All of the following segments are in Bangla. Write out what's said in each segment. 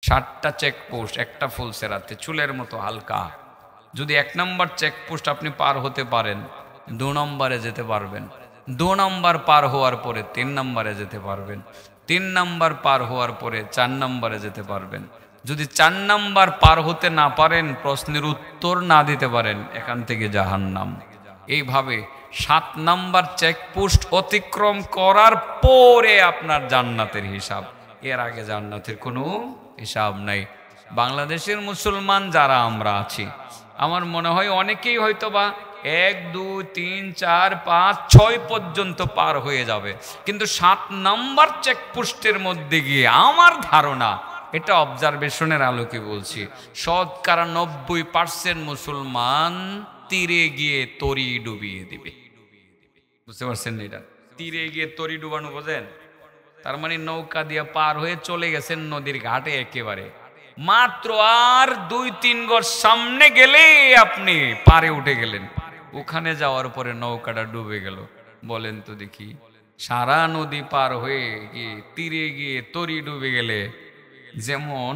7টা চেকপোস্ট একটা ফুলসেরাতে, চুলের মতো হালকা। যদি 1 নম্বর চেকপোস্ট আপনি পার হতে পারেন, 2 নম্বরে যেতে পারবেন। 2 নম্বর পার হওয়ার পরে 3 নম্বরে যেতে পারবেন। 3 নম্বর পার হওয়ার পরে 4 নম্বরে যেতে পারবেন। যদি 4 নম্বর পার হতে না পারেন, প্রশ্নের উত্তর না দিতে পারেন, এখান থেকে জাহান্নাম। এইভাবে 7 নম্বর চেকপোস্ট অতিক্রম করার পরে আপনার জান্নাতের হিসাব। এর আগে জান্নাতের কোনো হিসাব নাই। বাংলাদেশের মুসলমান যারা আমরা আছি, আমার মনে হয় অনেকেই হয়তোবা 1 2 3 4 5 6 পর্যন্ত পার হয়ে যাবে, কিন্তু 7 নম্বর চেকপোস্টের মধ্যে গিয়ে আমার ধারণা, এটা অবজারভেশনের আলোকে বলছি, শতকরা 90% মুসলমান তীরে গিয়ে তরি ডুবিয়ে দিবে। বুঝতে পারছেন এটা? তীরে গিয়ে তরি ডুবানো বোঝেন? তার মানে নৌকা দিয়ে পার হয়ে চলে গেছেন নদীর ঘাটে, একেবারে মাত্র আর 2-3 গজ সামনে গেলে আপনি পারে উঠে গেলেন। ওখানে যাওয়ার পরে নৌকাটা ডুবে গেল। বলেন তো দেখি, সারা নদী পার হয়ে গিয়ে তীরে গিয়ে তরি ডুবে গেলে যেমন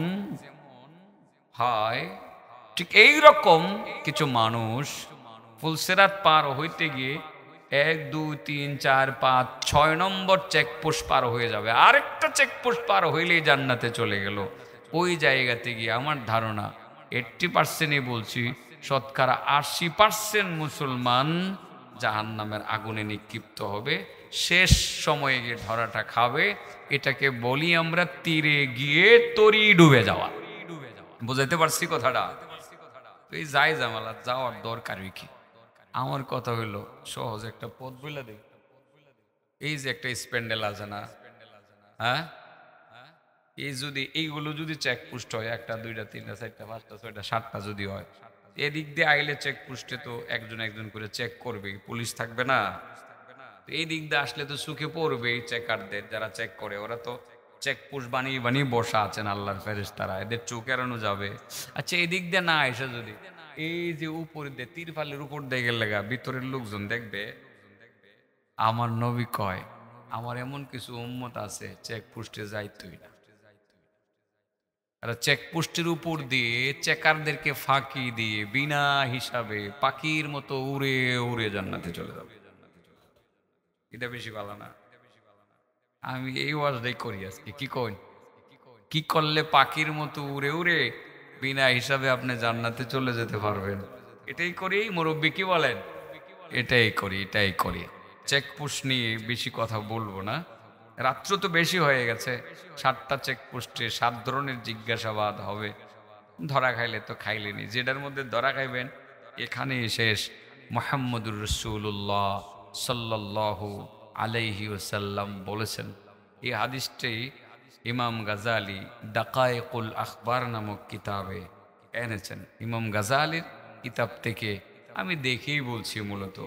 হয়, ঠিক এই রকম কিছু মানুষ ফুলসেরাত পার হইতে গিয়ে 1 2 3 4 5 6 নম্বর চেকপোস্ট পার হয়ে যাবে, আরেকটা চেকপোস্ট পার হইলেই জান্নাতে চলে গেল। ওই জায়গাতে গিয়ে আমার ধারণা 80%ই বলছি, শতকরা 80% মুসলমান জাহান্নামের আগুনে নিক্ষিপ্ত হবে, শেষ সময়ে গিয়ে ধরাটা খাবে। এটাকে বলি আমরা তীরে গিয়ে তরি ডুবে যাওয়া। বুঝাইতে পারছি কথাটা? এই যাই জামালা যাওয়ার দরকার কি? আমার কথা হইলো সহজ একটা পথ বলে দেই। এই যে একটা স্প্যান্ডেল আছে না, হ্যাঁ, এই যদি এইগুলো যদি চেকপোস্ট হয়, 1টা 2টা 3টা 4টা 5টা 6টা 7টা যদি হয়, এদিক দিয়ে আইলে চেকপোস্টে তো একজন একজন করে চেক করবে, পুলিশ থাকবে না? এই দিক দিয়ে আসলে তো চোখে পড়বে চেকারদের, যারা চেক করে, ওরা তো চেকপোস্ট বানিয়ে বানিয়ে বসা আছেন আল্লাহর ফেরেশতারা, এদের চোখ এড়ানো যাবে? আচ্ছা, এই দিক দিয়ে না এসে যদি এই যে উপর দিয়ে তিরপালের উপর দিয়ে গেলে ভিতরের লোকজন দেখবে, আমার নবী কয় আমার এমন কিছু উম্মত আছে চেকপোস্টে যাইতই না, আর চেকপোস্টের উপর দিয়ে চেকারদেরকে ফাঁকি দিয়ে বিনা হিসাবে পাখির মতো উড়ে উড়ে জান্নাতে চলে যাবে। এটা বেশি ভালো না? আমি এই ওয়াজটাই করি আজকে। কি কই, কি করলে পাখির মতো উড়ে উড়ে বিনা হিসাবে আপনি জান্নাতে চলে যেতে পারবেন? এটাই করি মুরব্বী, কি বলেন? এটাই করি, এটাই করি। চেকপোস্ট নিয়ে বেশি কথা বলবো না, রাত্র তো বেশি হয়ে গেছে। 7টা চেকপোস্টে 7 ধরনের জিজ্ঞাসাবাদ হবে। ধরা খাইলে তো খাইলেনি, যেটার মধ্যে ধরা খাইবেন এখানেই শেষ। মুহাম্মদুর রাসূলুল্লাহ সাল্লাল্লাহু আলাইহি ওয়াসাল্লাম বলেছেন, এই হাদিসটি ইমাম গাজালি দাকায়েকুল আখবার নামক কিতাবে এনেছেন। ইমাম গাজালির কিতাব থেকে আমি দেখেই বলছি, মূলত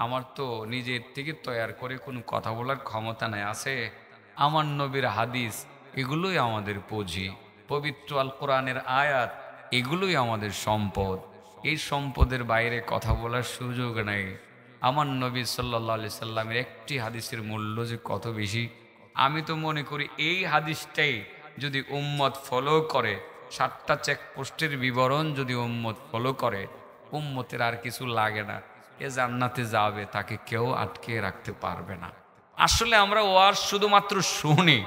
আমার তো নিজের থেকে তৈরি করে কোনো কথা বলার ক্ষমতা নাই, আছে আমার নবীর হাদিস, এগুলোই আমাদের পুঁজি। পবিত্র আল কোরআনের আয়াত, এগুলোই আমাদের সম্পদ। এই সম্পদের বাইরে কথা বলার সুযোগ নাই। আমার নবী সাল্লাল্লাহু আলাইহি সাল্লামের একটি হাদিসের মূল্য যে কত বেশি, আমি তো মনে করি এই হাদিসটাই যদি উম্মত ফলো করে, 7টা চেকপোস্টের বিবরণ যদি উম্মত ফলো করে, উম্মতের আর কিছু লাগে না, এ জান্নাতে যাবে, তাকে কেউ আটকে রাখতে পারবে না। আসলে আমরা ওয়াজ শুধুমাত্র শুনি,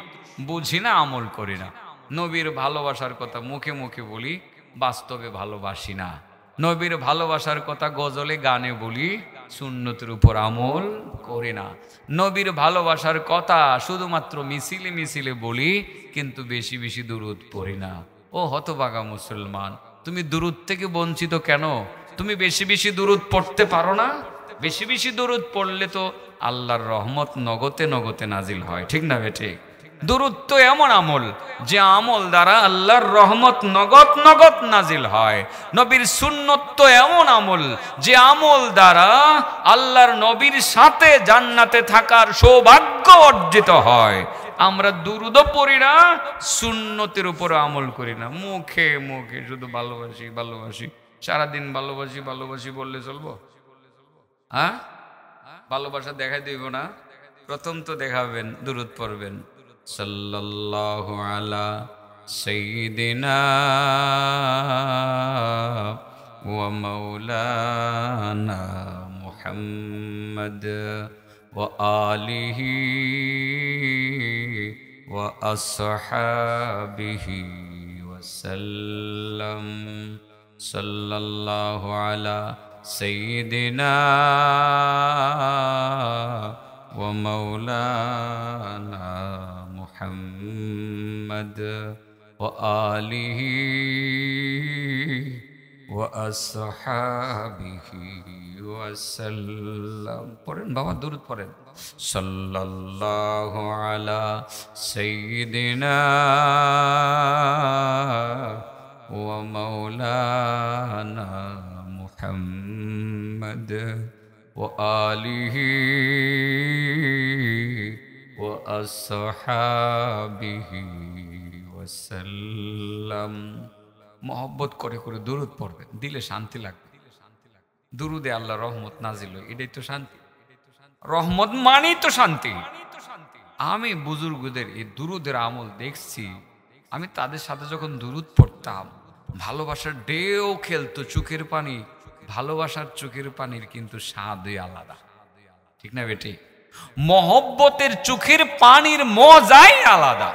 বুঝি না, আমল করি না। নবীর ভালোবাসার কথা মুখে মুখে বলি, বাস্তবে ভালোবাসি না। নবীর ভালোবাসার কথা গজলে গানে বলি, সুন্নতের উপর আমল করি না। নবীর ভালোবাসার কথা শুধুমাত্র মিছিলে মিছিলে বলি, কিন্তু বেশি বেশি দুরূদ পড়ি না। ও হতভাগা মুসলমান, তুমি দুরূদ থেকে বঞ্চিত কেন? তুমি বেশি বেশি দুরূদ পড়তে পারো না? বেশি বেশি দুরূদ পড়লে তো আল্লাহর রহমত নগতে নগতে নাজিল হয়, ঠিক না বেঠে? দুরূদ তো এমন আমল, যে আমল দ্বারা আল্লাহর রহমত নগদ নগদ নাজিল হয়। নবীর সুন্নত তো এমন আমল, যে আমল দ্বারা আল্লাহর নবীর সাথে জান্নাতে থাকার সৌভাগ্য অর্জিত হয়। আমরা দুরূদ পড়ি না, সুন্নতের উপর আমল করি না, মুখে মুখে শুধু ভালোবাসি ভালোবাসি, সারাদিন ভালোবাসি ভালোবাসি বললে চলবো? হ্যাঁ, ভালোবাসা দেখাই দিব না? প্রথম তো দেখাবেন, দুরূদ পড়বেন, সাল্লাল্লাহু আলা سيدنا ومولانا محمد وآله وأصحابه وسلم صلى الله على سيدنا ومولانا محمد وآله وأصحابه وسلم পড়েন বাবা দুরূদ পড়েন সাল্লাল্লাহু আলা সাইয়্যিদিনা ওয়া মাওলানা মুহাম্মদ ওয়া আলিহি ওয়া আসহাবিহি ওয়া সাল্লাম। মহব্বত করে করে দুরূদ পড়বেন, দিলে শান্তি লাগবে। দুরুদে আল্লাহ রহমত নাজিল হয়, এটাই তো শান্তি। রহমত মানেই তো শান্তি। আমি বুজুর্গদের এই দুরুদের আমল দেখছি। আমি তাদের সাথে যখন দুরুদ পড়তাম, ভালোবাসার ঢেউ খেলতো চোখের পানি। ভালোবাসার চোখের পানির কিন্তু স্বাদই আলাদা, ঠিক না বেটি? মহব্বতের চোখের পানির মজাই আলাদা।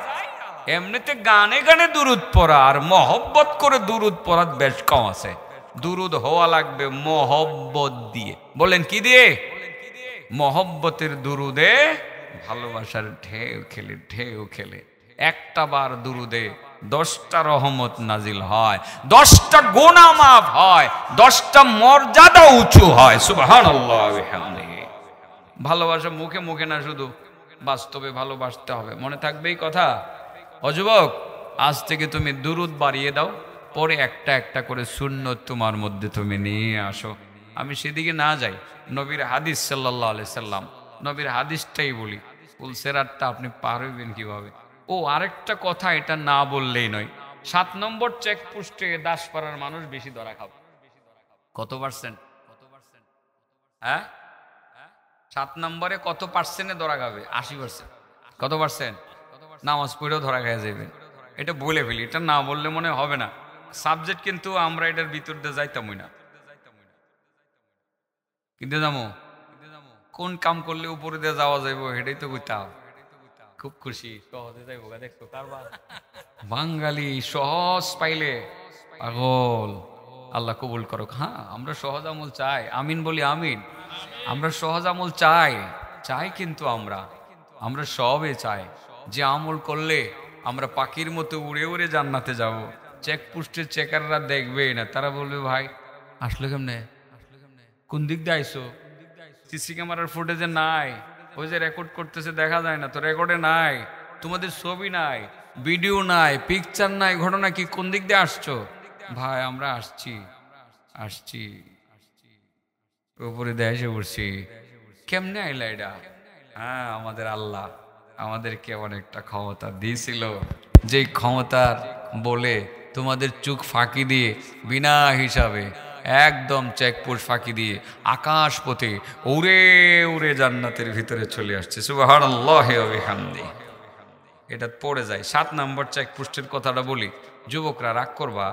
এমনিতে গানে গানে দুরুদ পড়া আর মহব্বত করে দুরুদ পড়ার বেশ কম আছে। দুরুদ হওয়া লাগবে মহব্বত দিয়ে। বলেন কি দিয়ে? মহব্বতের দুরুদে ভালোবাসার ঢেউ খেলে ঢেউ খেলে। একটা বার দুরুদে 10টা রহমত নাজিল হয়, 10টা গুনাহ মাফ হয়, 10টা মর্যাদা উঁচু হয়। সুবহানাল্লাহ ওয়া বিহামদিহি। ভালোবাসা মুখে মুখে না, শুধু বাস্তবে ভালোবাসতে হবে। মনে থাকবে এই কথা। ও যুবক, আজ থেকে তুমি দুরুদ বাড়িয়ে দাও, পরে একটা একটা করে সুন্নত তোমার মধ্যে তুমি নিয়ে আসো। আমি সেদিকে না যাই, নবীর হাদিস সাল্লাল্লাহু আলাইহি সাল্লাম, নবীর হাদিসটাই বলি। পুলসেরাতটা আপনি পার হইবেন কিভাবে? ও আরেকটা কথা, এটা না বললেই নয়। 7 নম্বর চেকপোস্টে দাসপাড়ার মানুষ বেশি ধরা খাবে। কত পার্সেন্ট? হ্যাঁ, 7 নম্বরে কত পার্সেন্টে ধরা খাবে? 80%। কত পার্সেন্ট? নামাজ পড়েও ধরা খেয়ে যাবেন। এটা বলে ফেলি, এটা না বললে মনে হবে না সাবজেক্ট, কিন্তু আমরা এটার ভিতর দিয়ে যাইতামই না। কিন্তু যাবো কোন কাম করলে উপরে দিয়ে যাওয়া যাইব, এটাই তো কইতাম। খুব খুশি, সহজে যাইব। দেখছো কারবার, বাঙালি সহজ পাইলে পাগল। আল্লাহ কবুল করো। হ্যাঁ, আমরা সহজ আমল চাই, আমিন বলি আমিন। আমরা সহজ আমল চাই চাই কিন্তু আমরা সবে চাই যে আমল করলে আমরা পাখির মতো উড়ে উড়ে জান্নাতে যাব। চেকপোস্টের চেকাররা দেখবেই না, তারা বলবে ভাই আসলে কেমনে, কোন দিক দিয়ে আইসো? সিসি ক্যামেরার ফুটেজে নাই, ওই যে রেকর্ড করতেছে দেখা যায় না তো, রেকর্ডে নাই, তোমাদের ছবি নাই, ভিডিও নাই, পিকচার নাই, ঘটনা কি, কোন দিক দিয়ে আসছো? ভাই আমরা আসছি উপরে দিয়ে এসে পড়ছি। কেমনে আইলা এটা? হ্যাঁ, আমাদের আল্লাহ আমাদেরকে অনেকটা ক্ষমতা দিয়েছিল, যেই ক্ষমতার বলে তোমাদের চোখ ফাঁকি দিয়ে বিনা হিসাবে একদম চেকপোস্ট ফাঁকি দিয়ে আকাশ পথে উড়ে উড়ে জান্নাতের ভিতরে চলে আসছে। সুবহানাল্লাহি ওয়া বিহামদিহি। এটা পড়ে যায়। 7 নম্বর চেকপোস্টের কথাটা বলি। যুবকরা রাগ করবা,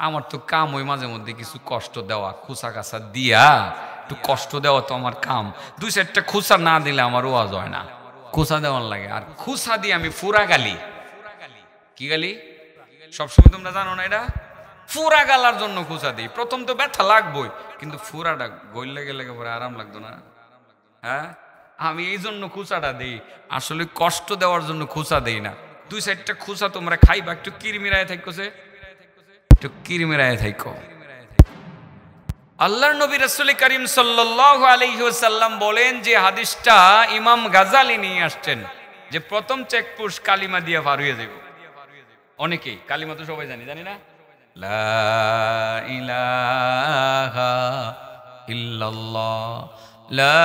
আমার তো কাম ওই মাঝে মধ্যে কিছু কষ্ট দেওয়া, খুসা কাসা দিয়া একটু কষ্ট দেওয়া তো আমার কাম। 2-4টা খুসা না দিলে আমার ওয়াজ হয় না, খুসা দেওয়ার লাগে। আর খুসা দিয়ে আমি ফুরা গালি। কি গালি? সবসময় তোমরা জানো না এটা? ফুরা গালার জন্য খুসা দিই। প্রথম তো ব্যথা লাগবোই, কিন্তু ফুরাটা গইলে গেলে পরে আরাম লাগতো না। হ্যাঁ, আমি এই জন্য খুসাটা দিই, আসলে কষ্ট দেওয়ার জন্য খুসা দেই না। 2-4টা খুসা তোমরা খাইবা, একটু কিরমিরায় থাকছে, একটু কিরমিরায় থাকো। আল্লাহর নবী রাসূল করিম সাল্লাল্লাহু আলাইহি ওয়াসাল্লাম বলেন, যে হাদিসটা ইমাম গাজালি নিয়ে আসছেন, যে প্রথম চেকপোস্ট কালিমা দিয়ে পার হয়ে যাব। অনেকেই কালিমা তো সবাই জানি না, লা ইলাহা ইল্লাল্লাহ, লা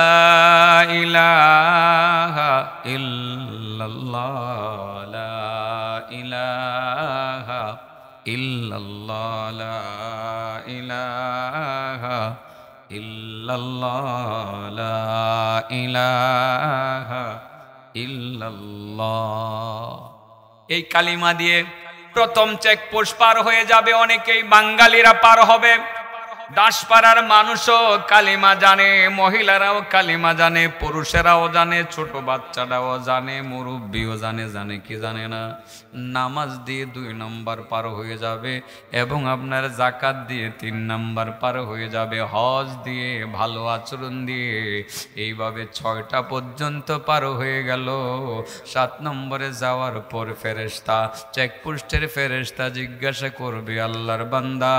ইলাহা ইল্লাল্লাহ, লা ইলাহা ইল্লাল্লাহ, লা ইলাহা ইল্লাল্লাহ, লা ইলাহা ইল্লাল্লাহ। এই কালিমা দিয়ে প্রথম চেকপোস্ট পার হয়ে যাবে, অনেকেই বাঙালিরা পার হবে। দাসপাড়ার মানুষও কালিমা জানে, মহিলারাও কালিমা জানে, পুরুষেরাও জানে, ছোট বাচ্চারাও জানে, মুরব্বীও জানে। জানে কি জানে না? নামাজ দিয়ে 2 নম্বর পার হয়ে যাবে এবং আপনার জাকাত দিয়ে 3 নম্বর পার হয়ে যাবে, হজ দিয়ে, ভালো আচরণ দিয়ে, এইভাবে 6টা পর্যন্ত পার হয়ে গেল। 7 নম্বরে যাওয়ার পর ফেরেশতা, চেকপোস্টের ফেরেশতা জিজ্ঞাসা করবে, আল্লাহর বান্দা,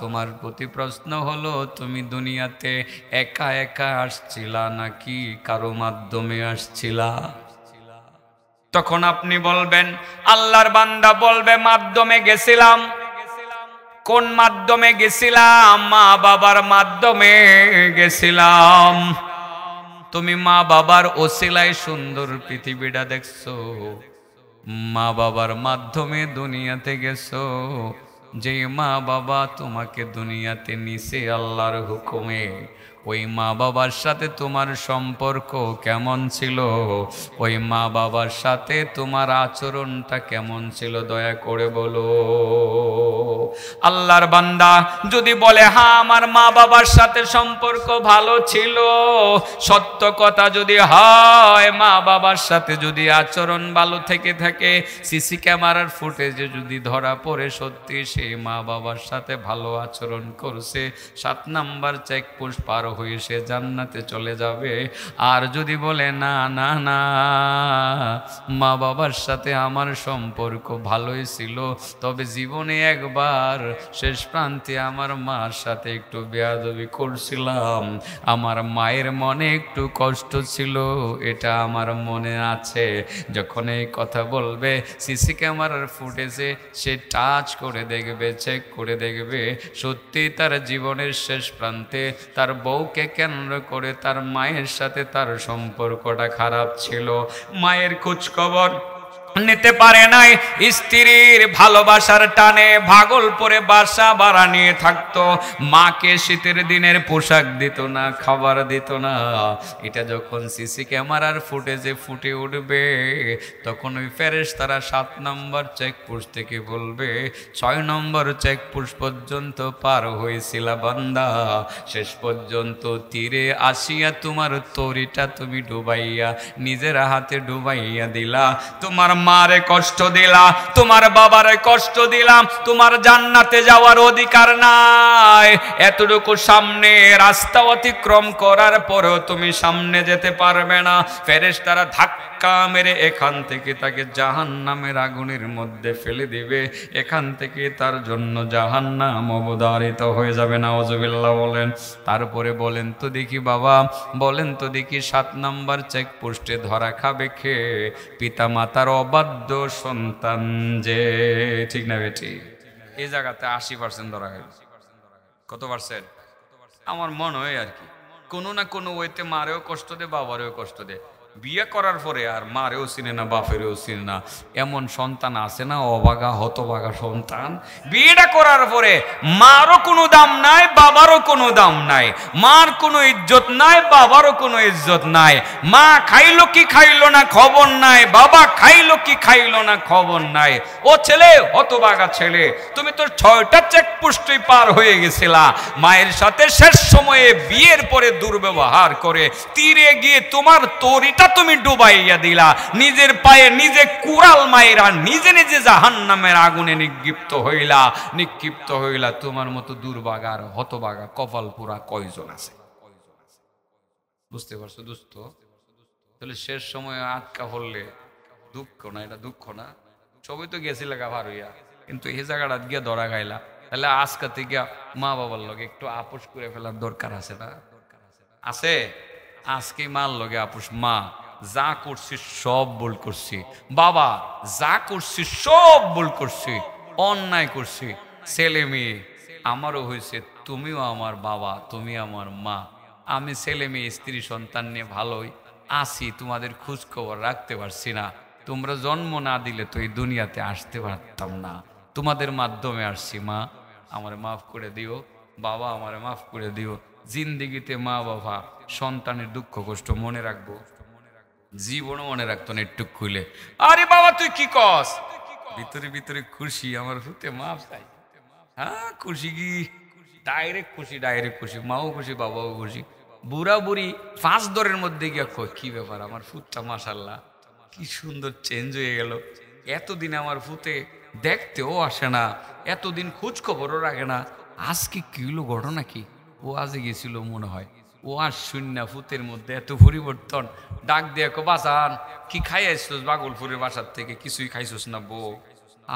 তোমার প্রতি প্রশ্ন হলো, তুমি দুনিয়াতে একা একা আসছিলা নাকি কারো মাধ্যমে আসছিলা? তখন আপনি বলবেন, আল্লাহর বান্দা বলবে, মাধ্যমে গেছিলাম। কোন মাধ্যমে গেছিলাম? মা বাবার মাধ্যমে গেছিলাম। তুমি মা বাবার ওসিলায় সুন্দর পৃথিবীটা দেখছো, মা বাবার মাধ্যমে দুনিয়াতে গেছো। যে মা বাবা তোমাকে দুনিয়াতে নিছে আল্লাহর হুকুমে, ওই মা বাবার সাথে তোমার সম্পর্ক কেমন ছিল? ওই মা বাবার সাথে তোমার আচরণটা কেমন ছিল? দয়া করে বলো। আল্লাহর বান্দা যদি বলে, হ্যাঁ আমার মা বাবার সাথে সম্পর্ক ভালো ছিল, সত্য কথা যদি হয়, মা বাবার সাথে যদি আচরণ ভালো থেকে থাকে, সিসি ক্যামেরার ফুটেজে যদি ধরা পড়ে সত্যি সে মা বাবার সাথে ভালো আচরণ করছে, 7 নাম্বার চেকপোস্ট পার হয়ে সে জান্নাতে চলে যাবে। আর যদি বলে, না না না, মা বাবার সাথে আমার সম্পর্ক ভালোই ছিল, তবে জীবনে একবার শেষ প্রান্তে আমার মার সাথে একটু বেয়াদবি করছিলাম, আমার মায়ের মনে একটু কষ্ট ছিল, এটা আমার মনে আছে। যখন এই কথা বলবে, সিসি ক্যামেরার ফুটেজে সে টাচ করে দেখবে, চেক করে দেখবে, সত্যি তার জীবনের শেষ প্রান্তে তার বউকে কেন্দ্র করে তার মায়ের সাথে তার সম্পর্কটা খারাপ ছিল। মায়ের খোঁজখবর নিতে পারে নাই, স্ত্রীর ভালোবাসার টানে ভাগলপুরে বাসা ভাড়া নিয়ে থাকতো, মাকে শীতের দিনের পোশাক দিত না, খাবার দিত না। এটা যখন সিসি ক্যামেরার ফুটেজে ফুটে উঠবে, তখন ওই ফেরেশতারা 7 নম্বর চেকপোস্ট থেকে বলবে, 6 নম্বর চেকপোস্ট পর্যন্ত পার হয়েছিল বান্দা, শেষ পর্যন্ত তীরে আসিয়া তোমার তরিটা তুমি ডুবাইয়া নিজের হাতে ডুবাইয়া দিলা, তোমার মারে কষ্ট দিলা, তোমার বাবারে কষ্ট দিলাম, তোমার জান্নাতে যাওয়ার অধিকার নাই। এতটুকু সামনে রাস্তা অতিক্রম করার পরেও তুমি সামনে যেতে পারবে না। ফেরেশতারা ধাক্কা মেরে এখান থেকে তাকে জাহান্নামের আগুনের মধ্যে ফেলে দিবে, এখান থেকে তার জন্য জাহান্নাম অবধারিত হয়ে যাবে। নাউজুবিল্লাহ বলেন। তারপরে বলেন তো দেখি বাবা, বলেন তো দেখি 7 নাম্বার চেকপোস্টে ধরা খাবে কে? পিতা মাতার অবাধ্য সন্তান যে, ঠিক না বেটি? এই জায়গাতে 80% ধরা গেল। কত পার্সেন্ট? আমার মনে হয় আর কি কোনো না কোনো ওয়েতে মারেও কষ্ট দে, বাবারেও কষ্ট দে। বিয়ে করার পরে আর মারেও চিনে না, বাপেরও চিনে না, এমন সন্তান আছে না? অবাগা হতবাগা সন্তান। বিয়েটা করার পরে মারও কোনো দাম নাই, বাবারও কোনো দাম নাই, মার কোনো ইজ্জত নাই, বাবারও কোনো ইজ্জত নাই। মা খাইলো কি খাইলো না খবর নাই, বাবা খাইলো কি খাইলো না খবর নাই। ও ছেলে, হতবাগা ছেলে, তুমি তো 6টা চেকপোস্টই পার হয়ে গেছিলা। মায়ের সাথে শেষ সময়ে বিয়ের পরে দুর্ব্যবহার করে তীরে গিয়ে তোমার তরিটা তুমি ডুবাইয়া দিলা, নিজের পায়ে নিজে কুড়াল মাইরা নিজে নিজে জাহান্নামের আগুনে নিক্ষিপ্ত হইলা। তোমার মতো দুর্ভাগার হতভাগা কপাল পুরা কয়জন আছে? বুঝতে পারছো দোস্ত? তাহলে শেষ সময় আটকা পড়লে দুঃখ না? এটা দুঃখ না? সবই তো গেছিল ভার হইয়া, কিন্তু এই জায়গাটা গিয়ে ধরা খাইলা। তাহলে আজকে থেকে মা বাবার লগে একটু আপোষ করে ফেলার দরকার আছে না? আছে। আজকে মার লগে আপোষ। মা, যা করছি সব ভুল করছি, বাবা যা করছি সব ভুল করছি, অন্যায় করছি। ছেলে মেয়ে আমারও হয়েছে, তুমিও আমার বাবা, তুমি আমার মা। আমি ছেলে মেয়ে স্ত্রী সন্তান নিয়ে ভালোই আছি, তোমাদের খোঁজ খবর রাখতে পারছি না। তোমরা জন্ম না দিলে তো এই দুনিয়াতে আসতে পারতাম না, তোমাদের মাধ্যমে আসছি। মা আমারে মাফ করে দিও, বাবা আমারে মাফ করে দিও। জিন্দিগিতে মা বাবা সন্তানের দুঃখ কষ্ট মনে রাখবো, জীবনও মনে রাখতো না একটু খুলে। আরে বাবা তুই কি কস? ভিতরে ভিতরে খুশি, আমার হুতে মাপ চাই। হ্যাঁ খুশি কি, ডাইরেক্ট খুশি, ডাইরেক্ট খুশি, মাও খুশি বাবাও খুশি। বুড়া বুড়ি 5 দরের মধ্যে গিয়া কয় কি ব্যাপার আমার ফুটটা মাশাল্লাহ কি সুন্দর চেঞ্জ হয়ে গেল। এতদিন আমার ফুতে দেখতেও আসে না, এতদিন খোঁজ খবরও রাখে না, আজকে কি হলো ঘটনা কি? ও আজকে গেছিল মনে হয়, ও আর শূন্য ফুতের মধ্যে এত পরিবর্তন। ডাক দিয়ে কো বাসান কি খাই আসছোস বাগলপুরের বাসার থেকে? কিছুই খাইছোস না বউ?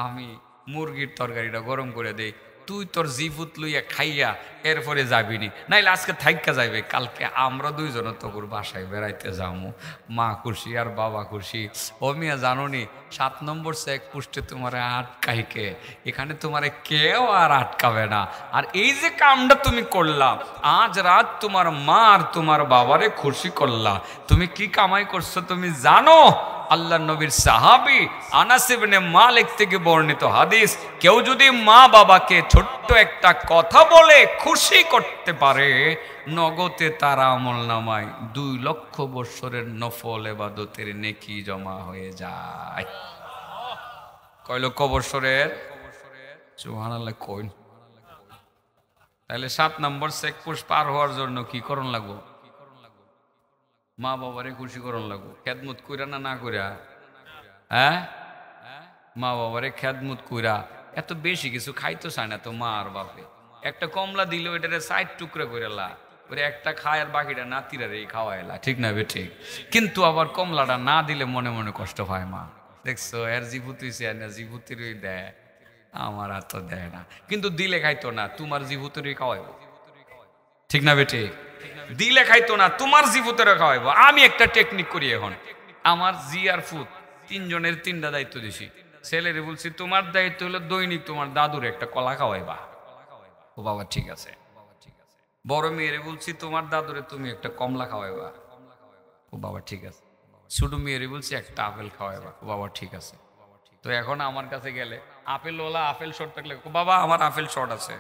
আমি মুরগির তরকারিটা গরম করে দেই, তুই তোর জিফুত লইয়া খাইয়া এরপরে যাবিনি, নাইলে আজকে থাইকা যাইবে, কালকে আমরা দুইজন তোর বাসায় বেড়াইতে যাবো। মা খুশি আর বাবা খুশি। ও মিয়া জানোনি 7 নম্বর চেক পোস্টে তোমারে আটকাইকে, এখানে তোমারে কেউ আর আটকাবে না। আর এই যে কামটা তুমি করলা, আজ রাত তোমার মা আর তোমার বাবারে খুশি করলা। তুমি কি কামাই করছো তুমি জানো? আল্লাহ নবীর সাহাবী আনাস ইবনে মালিক থেকে বর্ণিত হাদিস, কেউ যদি মা বাবাকে ছোট্ট একটা কথা বলে খুশি করতে পারে, নগদে তার আমলনামায় 2 লক্ষ বছরের নফল ইবাদতের নেকি জমা হয়ে যায়। কয় লক্ষ বছরের? সুবহানাল্লাহ কইন। তাহলে 7 নম্বর চেকপোস্ট পার হওয়ার জন্য কি করণ লাগবো? মা বাবারে খুশি করণ লাগবো। খেদমত কইরা না কইরা? হ্যাঁ মা বাবারে খেদমত কইরা। এত বেশি কিছু খাইতো চায় না তো মা আর বাপে। একটা কমলা দিল এটারে 60 টুকরা করে লা, ওরে একটা খায় আর বাকিটা নাতিরারে খাওয়াইলা, ঠিক না বেঠি? কিন্তু আবার কমলাটা না দিলে মনে মনে কষ্ট হয় মা। দেখছো এর জিভুতি না জিভুতিরই দেয়, আমার আর তো দেয় না। কিন্তু দিলে খাইতো না, তোমার জিভুতিরই খাওয়াইবো, ঠিক না বেঠি? দিলে খাইতো না, তোমার জিভুতিরে খাওয়াইবো। আমি একটা টেকনিক করি এখন, আমার জি আর ফুত 3 জনের 3টা দায়িত্ব দিছি। ছেলেরে বলছি তোমার দায়িত্ব হলো দৈনিক তোমার দাদুর একটা কলা খাওয়াইবা। ও বাবা ঠিক আছে। বড় মেয়েরে বলছি তোমার দাদুরে তুমি একটা কমলা খাওয়াইবা। ও বাবা ঠিক আছে। ছোট মেয়েরে বলছি একটা আপেল খাওয়াইবা। ও বাবা ঠিক আছে। তো এখন আমার কাছে গেলে আপেল ওলা আপেল শর্ট থাকলে বাবা আমার আপেল শর্ট আছে,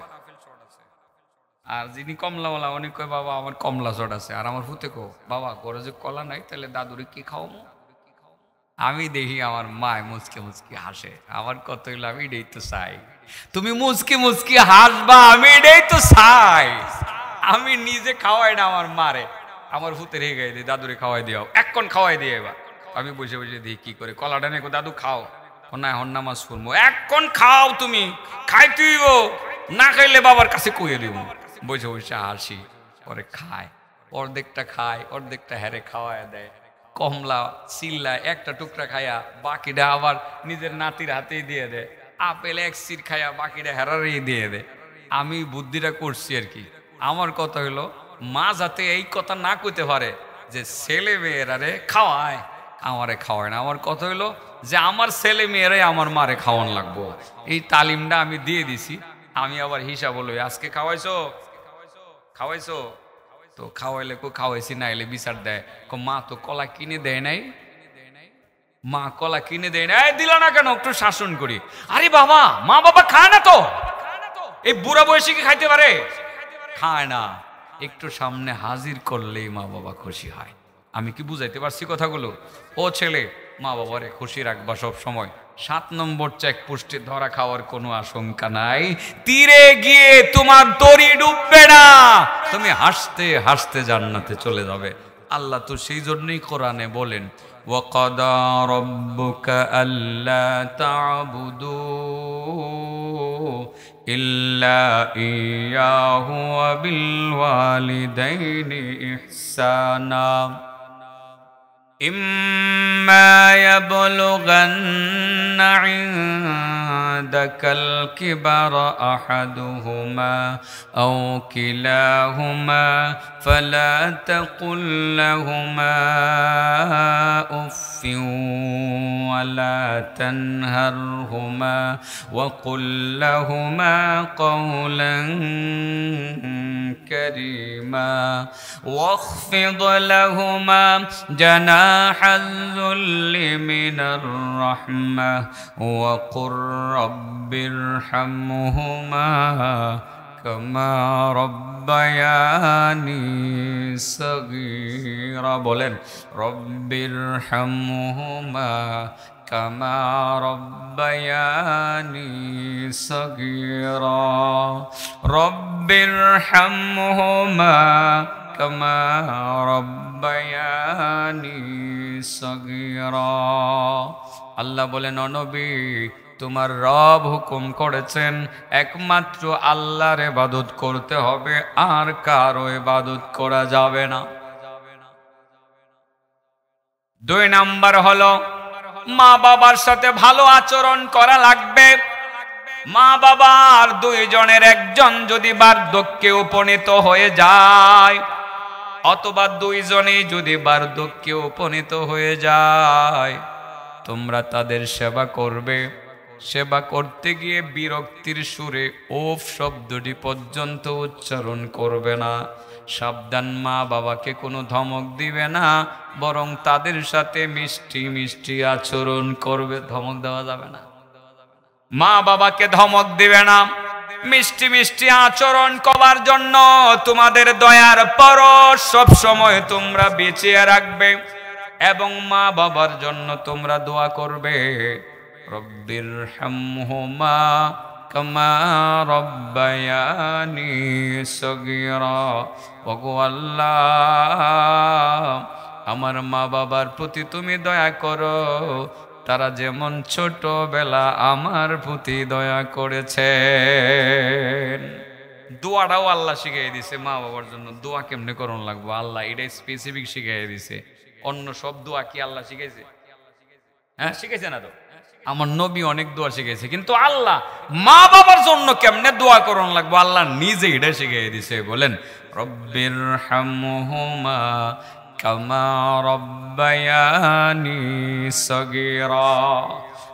আর যিনি কমলাওয়ালা উনি কয় বাবা আমার কমলা শর্ট আছে। আর আমার ফুতে কো বাবা ঘরে যে কলা নাই তাহলে দাদুরে কি খাওয়াবো? আমি দেখি আমার মায় মুচকে মুচকি হাসে। আমার কত হইলো আমি এটাই তো চাই, তুমি মুচকি মুচকি হাসবা, আমি এটাই তো চাই। আমি নিজে খাওয়াই না আমার মারে, আমার ভূতে রেগে গাই দিই দাদুরে খাওয়াই দিও, এখন খাওয়াই দিয়ে এবার। আমি বসে বসে দিই কি করে কলাটা নেই, দাদু খাও না, এখন নামাজ পড়বো, এখন খাও তুমি, খাই তুই না খাইলে বাবার কাছে কইয়ে দিব। বসে বসে হাসি, পরে খায়, অর্ধেকটা খায় অর্ধেকটা হ্যারে খাওয়ায় দেয়। কমলা চিল্লায় একটা টুকরা খায়া বাকিটা আবার নিজের নাতির হাতেই দিয়ে দেয়। আপেল এক সির খায়া বাকিটা হেরারেই দিয়ে দেয়। আমি বুদ্ধিটা করছি আর কি। আমার কথা হলো মা যাতে এই কথা না কইতে পারে যে ছেলে মেয়েরারে খাওয়ায় আমারে খাওয়ায় না। আমার কথা হলো যে আমার ছেলে মেয়েরাই আমার মারে খাওয়ান লাগবো, এই তালিমটা আমি দিয়ে দিছি। আমি আবার হিসাব হলো আজকে খাওয়াইছো খাওয়াইছো, তো খাওয়াইলে কো খাওয়াইছি, না এলে বিচার দেয় মা তো কলা কিনে দেয় নাই, মা কলা কিনে দেয় নাই, দিল না কেন, একটু শাসন করি। আরে বাবা মা বাবা খায় না তো, এই বুড়া বয়সে কি খাইতে পারে? খায় না, একটু সামনে হাজির করলেই মা বাবা খুশি হয়। আমি কি বুঝাইতে পারছি কথাগুলো? ও ছেলে মা বাবারে খুশি রাখবা সব সময়। 7 নম্বর চেকপোস্টে ধরা খাওয়ার কোনো আশঙ্কা নাই, তীরে গিয়ে তোমার দড়ি ডুববে না, তুমি হাসতে হাসতে জান্নাতে চলে যাবে। আল্লাহ তো সেই জন্যই কোরআনে বলেন ওয়াকাদা রাব্বুকা আল্লা তা'বুদু ইল্লা ইয়াহু ওয়া বিল ওয়ালিদাইনি ইহসানা ইম্মা ইয়াবলুগান্না ইনদাকাল কিবারা আহাদুহুমা আও কিলাহুমা ফালা তাকুল লাহুমা উফফিন ওয়ালা তানহারহুমা ওয়া কুল লাহুমা কাওলান কারীমা ওয়াখফিদ লাহুমা جناح الذل من الرحمة وقل رب ارحمهما কামা রব্বায়ানি সগীরা। বলেন রব্বিরহামহুমা কামা রব্বায়ানি সগীরা, রব্বিরহামহুমা কামা রব্বায়ানি সগীরা। আল্লাহ বলেন, ও নবী, তোমার রব হুকুম করেছেন একমাত্র আল্লাহর ইবাদত করতে হবে, আর কারো ইবাদত করা যাবে না। 2 নাম্বার হলো মা বাবার সাথে ভালো আচরণ করা লাগবে। মা বাবার 2 জনের একজন যদি বার্ধক্যে উপনীত হয়ে যায়, অথবা 2 জনেই যদি বার্ধক্যে উপনীত হয়ে যায়, তোমরা তাদের সেবা করবে। সেবা করতে গিয়ে বিরক্তির সুরে ওফ শব্দটি পর্যন্ত উচ্চারণ করবে না। সাবধান, মা বাবাকে কোনো ধমক দিবে না, বরং তাদের সাথে মিষ্টি মিষ্টি আচরণ করবে। ধমক দেওয়া যাবে না, মা বাবাকে ধমক দিবে না। মিষ্টি মিষ্টি আচরণ করার জন্য তোমাদের দয়ার পরশ সব সময় তোমরা বেঁচিয়ে রাখবে, এবং মা বাবার জন্য তোমরা দোয়া করবে, রব্বিরহামহুমা কামা রব্বায়ানি সগীরা। ওগো আল্লাহ, আমার মা বাবার প্রতি তুমি দয়া করো, তারা যেমন ছোটবেলা আমার প্রতি দয়া করেছেন। দোয়াটাও আল্লাহ শিখিয়ে দিছে মা বাবার জন্য। দোয়া কেমনে করণ লাগবো আল্লাহ এটা স্পেসিফিক শিখিয়ে দিছে। অন্য সব দোয়া কি আল্লাহ শিখাইছে? হ্যাঁ, শিখাইছে না তো? আমার নবী অনেক দোয়া শিখেছে, কিন্তু আল্লাহ মা বাবার জন্য কেমনে দোয়া করণ লাগবো আল্লাহ নিজে এটা শিখিয়ে দিছে। বলেন রব্বিরহামহুমা কামা রব্বায়ানি সগীরা।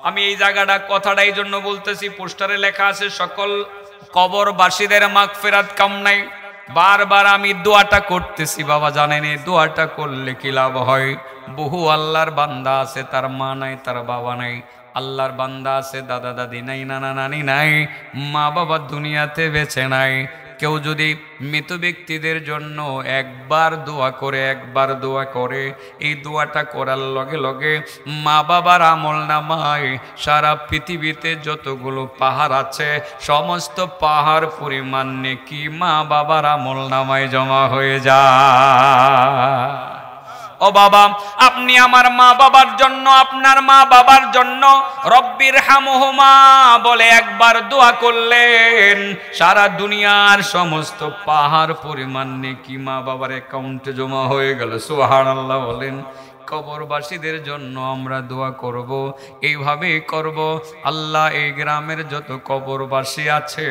আমি এই জায়গাটা কথাটা এই জন্য বলতেছি, পোস্টারে লেখা আছে সকল কবরবাসীদের মাগফিরাত কামনাই। বারবার আমি দোয়াটা করতেছি, বাবা জানেন এই দোয়াটা করলে কি লাভ হয়। বহু আল্লাহর বান্দা আছে তার মা নাই, তার বাবা নাই। আল্লাহর বান্দা আছে দাদা দাদি নাই, নানা নানি নাই, মা বাবা দুনিয়াতে বেঁচে নাই। কেউ যদি মৃত ব্যক্তিদের জন্য একবার দোয়া করে, এই দোয়াটা করার লগে লগে মা বাবার আমল নামায় সারা পৃথিবীতে যতগুলো পাহাড় আছে সমস্ত পাহাড় পরিমাণ নেকি মা বাবার আমল নামায় জমা হয়ে যায়। ও বাবা, আপনি আমার মা বাবার জন্য, আপনার মা বাবার জন্য রব্বিরহামহুমা বলে একবার দোয়া করলেন, সারা দুনিয়ার সমস্ত পাহাড় পরিমাণ নেকি মা বাবার অ্যাকাউন্টে জমা হয়ে গেল। সুবহানাল্লাহ বলেন। কবরবাসীদের জন্য আমরা দোয়া করব, এইভাবে করব। আল্লাহ, এই গ্রামের যত কবরবাসী আছে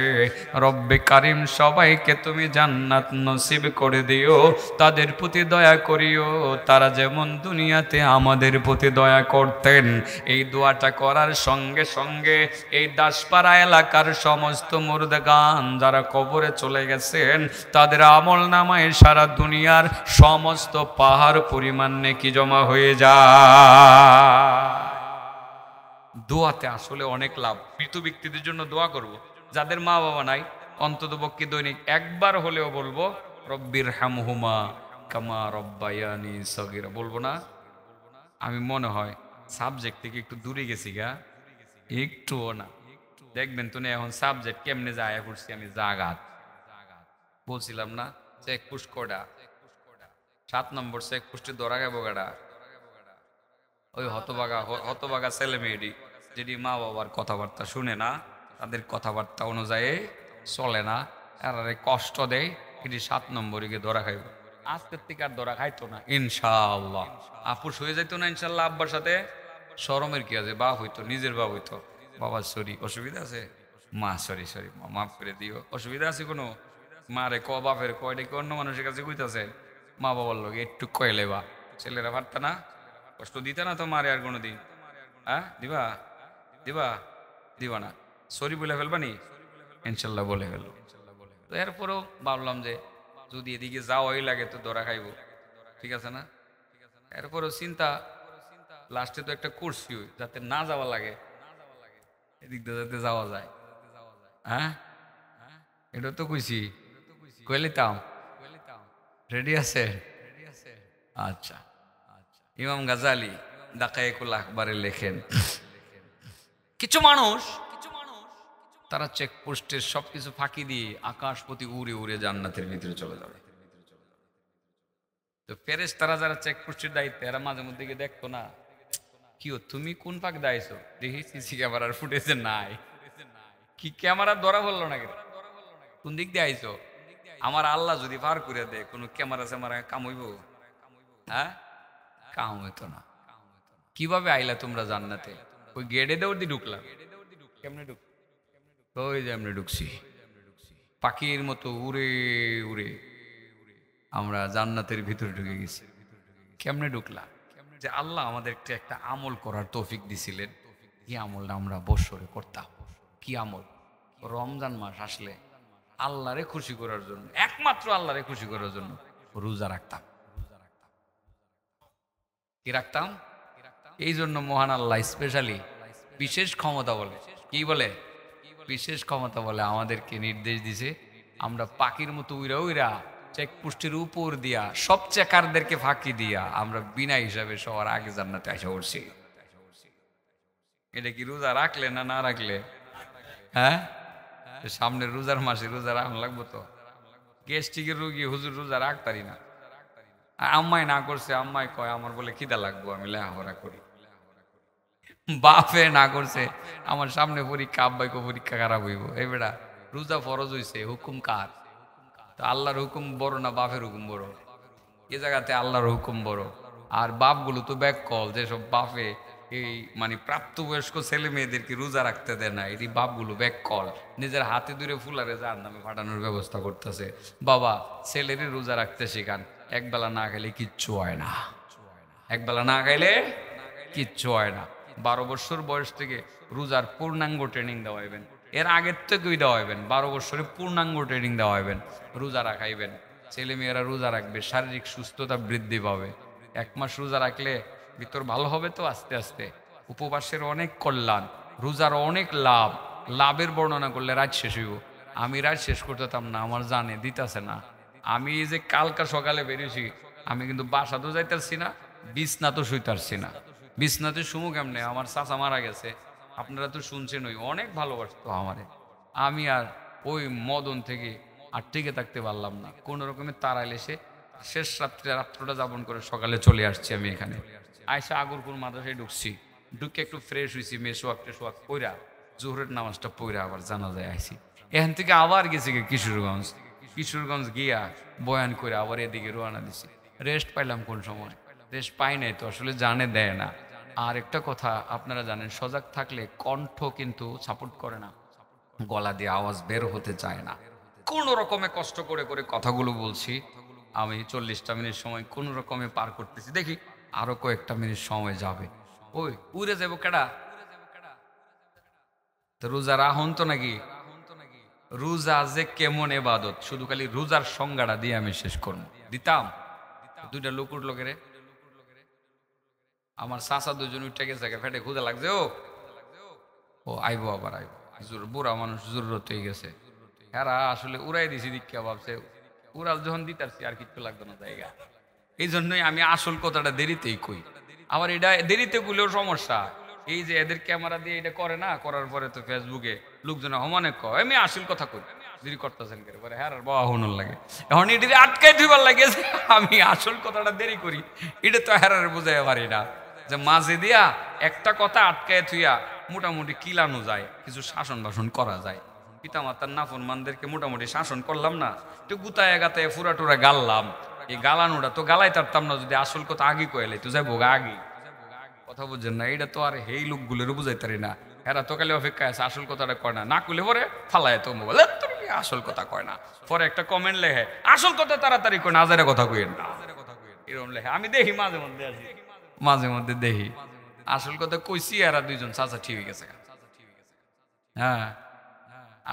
রব্বে কারিম সবাইকে তুমি জান্নাত নসিব করে দিও, তাদের প্রতি দয়া করিও, তারা যেমন দুনিয়াতে আমাদের প্রতি দয়া করতেন। এই দোয়াটা করার সঙ্গে সঙ্গে এই দাসপাড়া এলাকার সমস্ত মুর্দাগান যারা কবরে চলে গেছেন তাদের আমল নামায় সারা দুনিয়ার সমস্ত পাহাড় পরিমাণ নেকি জমা হয়ে যায়। দোয়াতে আসলে অনেক লাভ। মৃত ব্যক্তিদের জন্য দোয়া করব, যাদের মা বাবা নাই অন্তত পক্ষে দৈনিক একবার হলেও বলবো রব্বিরহামহুমা কামা রব্বায়ানি সগীরা। বলবো না? আমি মনে হয় সাবজেক্ট থেকে একটু দূরে গেছি গা, একটুও না। দেখবেন তো এখন সাবজেক্ট কেমনে যায় করছি আমি। জাগাত বলছিলাম না চেকপোস্ট কটা, 7 নম্বর চেকপোস্টে ধরা গেব গাড়া। ওই হতবাগা ছেলে মেয়েটি যেটি মা বাবার কথাবার্তা শুনে না, তাদের কথাবার্তা অনুযায়ী চলে না, আর কষ্ট দেয়, এটি 7 নম্বরে ধরা খাইব। আজকের থেকে আর ধরা খাইতো না ইনশাআল্লাহ। আপুস হয়ে যাইতো না ইনশাআল্লাহ। আব্বার সাথে শরমের কি আছে, বাপ হইতো, নিজের বাপ হইতো। বাবা সরি, অসুবিধা আছে? মা সরি মাফ করে দিও, অসুবিধা আছে কোনো? মারে ক, বাপের ক, এটা কি অন্য মানুষের কাছে কইতাছে? মা বাবার লোক একটু কইলে বা ছেলেরা পারত না, কষ্ট দিতে না তো মারে আর কোনো দিন? হ্যাঁ, দিবা না? সরি বলে ফেলবানি? ইনশাল্লাহ বলে ফেলবো। তো এরপরেও ভাবলাম যে যদি এদিকে যাওয়াই লাগে তো ধরা খাইব, ঠিক আছে না? এরপরেও চিন্তা, লাস্টে তো একটা করছি যাতে না যাওয়া লাগে, এদিক দিয়ে যাতে যাওয়া যায়। হ্যাঁ, এটা তো কইছি, কইলিতাম। রেডি আছে? আচ্ছা। ইমাম গাজালি দাকায়েকুল আখবারে লেখেন, কিছু মানুষ তারা চেকপোস্টের সবকিছু ফাঁকি দিয়ে আকাশ প্রতি উড়ে উড়ে জান্নাতের ভিতরে চলে যাবে। তো ফেরেশতারা যারা চেকপোস্টের দায়িত্বে, এরা মাঝে মধ্যে গিয়ে দেখতো না, কি তুমি কোন পাক দাইছো, দেখি সিসি ক্যামেরার ফুটেজে নাই, কি ক্যামেরা ধরা বললো না, কোন দিক দিয়ে আইছো? আমার আল্লাহ যদি পার করে দেয়, কোনো ক্যামেরা স্যামেরা কাম হইব? হ্যাঁ, কাম হইতো না। কিভাবে আইলা তোমরা জান্নাতে? ওই গেটে দৌড় দিয়ে ঢুকলাম। কেমনে ঢুক? ওই যে এমনি ঢুকছি, পাখির মতো উড়ে উড়ে আমরা জান্নাতের ভিতরে ঢুকে গেছি। কেমনে ঢুকলাম? যে আল্লাহ আমাদেরকে একটা আমল করার তৌফিক দিছিলেন। কি আমলটা আমরা বৎসরে করতাম? কি আমল? রমজান মাস আসলে আল্লাহরে খুশি করার জন্য, একমাত্র আল্লাহরে খুশি করার জন্য রোজা রাখতাম। কি রাখতাম? এই জন্য মহান আল্লাহ স্পেশালি বিশেষ ক্ষমতা বলে, কি বলে? বিশেষ ক্ষমতা বলে আমাদেরকে নির্দেশ দিছে, আমরা পাখির মতো উইরা উইরা চেকপোস্টের উপর দিয়া সব চেকারদেরকে ফাঁকি দিয়া আমরা বিনা হিসাবে সবার আগে জান্নাতে আসা করছি। এটা কি রোজা রাখলে না না রাখলে? হ্যাঁ, সামনে রোজার মাসে রোজা রাখা লাগবো তো। গ্যাস্ট্রিকের রোগী হুজুর রোজা রাখতারি না, আম্মাই না করছে, আম্মাই কয় আমার বলে খিদা লাগবো, আমি লেখাপড়া করি। বাপে না করছে, আমার সামনে পরীক্ষা, আব্বাইকে পরীক্ষা খারাপ হইব। এই বেটা রোজা ফরজ হইছে, হুকুম কার? তো আল্লাহর হুকুম বড় না বাপের হুকুম বড়? এ জায়গাতে আল্লাহর হুকুম বড়। আর বাপগুলো তো ব্যাক কল, যেসব বাপে এই মানে প্রাপ্তবয়স্ক ছেলে মেয়েদেরকে রোজা রাখতে দেয় না, এটি বাপগুলো ব্যাক কল, নিজের হাতে দূরে ফুলারে যার নামে ফাটানোর ব্যবস্থা করতেছে। বাবা ছেলেরে রোজা রাখতে শেখান, একবেলা না খাইলে কিচ্ছু হয় না, একবেলা না খাইলে কিচ্ছু হয় না। 12 বছর বয়স থেকে রোজার পূর্ণাঙ্গ ট্রেনিং দেওয়াইবেন, এর আগের থেকেই দেওয়াইবেন। 12 বছরে পূর্ণাঙ্গ ট্রেনিং দেওয়াইবেন, রোজা রাখাইবেন। ছেলে মেয়েরা রোজা রাখবে, শারীরিক সুস্থতা বৃদ্ধি পাবে। 1 মাস রোজা রাখলে ভিতর ভালো হবে তো আস্তে আস্তে। উপবাসের অনেক কল্যাণ, রোজার অনেক লাভ। লাভের বর্ণনা করলে রাত শেষ হইব। আমি রাত শেষ করতেতাম না, আমার জানে দিতেছে না। আমি এই যে কালকা সকালে বেরিয়েছি, আমি কিন্তু বাসা তো যাইতেছি না, বিছনা তো শুইতারছি না। বিছনাতে শুমু কেমনে? আমার চাচা মারা গেছে, আপনারা তো শুনছেন, ওই অনেক ভালোবাসতো আমারে। আমি আর ওই মদন থেকে আর টিকে থাকতে পারলাম না, কোনো রকমের তাড়াইলে সে শেষ রাত্রটা যাপন করে সকালে চলে আসছি আমি এখানে। আয়সা আগরপুর মাদ্রাসায় ঢুকছি, ঢুকে একটু ফ্রেশ হয়েছি, সোয়াক পইরা জোহরের নামাজটা পইরা আবার জানাজায় আইছি। এখান থেকে আবার গেছি কিশোরগঞ্জ, কিশোরগঞ্জ গিয়া বয়ান করে আবার এদিকে রোয়ানা দিছি। রেস্ট পাইলাম কোন সময়? রেস্ট পাই নাই তো, আসলে জানে দেয় না। আর একটা কথা আপনারা জানেন, সজাগ থাকলে কণ্ঠ কিন্তু সাপোর্ট করে না, গলা দিয়ে আওয়াজ বের হতে চায় না। কোন রকমে কষ্ট করে করে কথাগুলো বলছি আমি। 40টা মিনিট সময় কোন রকমে পার করতেছি, দেখি আরো কয়েকটা মিনিট সময় যাবে। ওই উড়ে যাবো কেডা? তো রোজা রাহন তো নাকি? রোজা যে কেমন এবাদত, শুধু খালি রোজার সংজ্ঞাটা দিয়ে আমি শেষ করবো। দিতাম 2টা লোকুর লোকেরে, আমার চাচা 2জন উঠে গেছে, ফেটে খুদে লাগছে, ও আইবো, আবার আইবো। বুড়া মানুষ জরুরত হয়ে গেছে, এরা আসলে উড়াই দিছি দীক্ষা, ভাবছে উড়াল যখন দিতারছি আর কিচ্ছু লাগতো না জায়গা। এই জন্যই আমি আসল কথাটা দেরিতেই কই। আবার এটা দেরিতে বলেও সমস্যা, এই যে এদের ক্যামেরা দিয়ে এটা করে না, করার পরে তো ফেসবুকে লোকজন অনেক কয় আমি আসল কথা কই, দেরি করতেছেন করে পরে হ্যাঁ বাবা হনুর লাগে। এখন এটি আটকাই ধুইবার লাগে যে আমি আসল কথাটা দেরি করি, এটা তো হ্যারারে বোঝাই পারি না যে মাঝে দিয়া একটা কথা আটকায় থুইয়া মোটামুটি কিলানো যায়, কিছু শাসন বাসন করা যায়। পিতামাতার নাফরমানদেরকে মোটামুটি শাসন করলাম না, একটু গুতায় গাতায় ফুরা টুরা গাললাম। এই গালানোটা তো গালাই তারতাম না যদি আসল কথা আগে কয়েলে তো যাই বোগা আগে। কথা বুঝছেন না? এটা তো আর এই লোকগুলোরও বুঝাইতারি না, এরা তো খালি অপেক্ষা আছে, আসল কথাটা কয় না, না করলে পরে ফালায় তো মোবাইল, আসল কথা কয় না। পরে একটা কমেন্ট লেখে আসল কথা তাড়াতাড়ি কয় না, আজারে কথা কইেন না, এরকম লেখে। আমি দেখি মাঝে মধ্যে, আছি মাঝে মধ্যে দেখি আসল কথা কইছি, এরা 2জন চাচা ঠিক হয়ে গেছে। হ্যাঁ,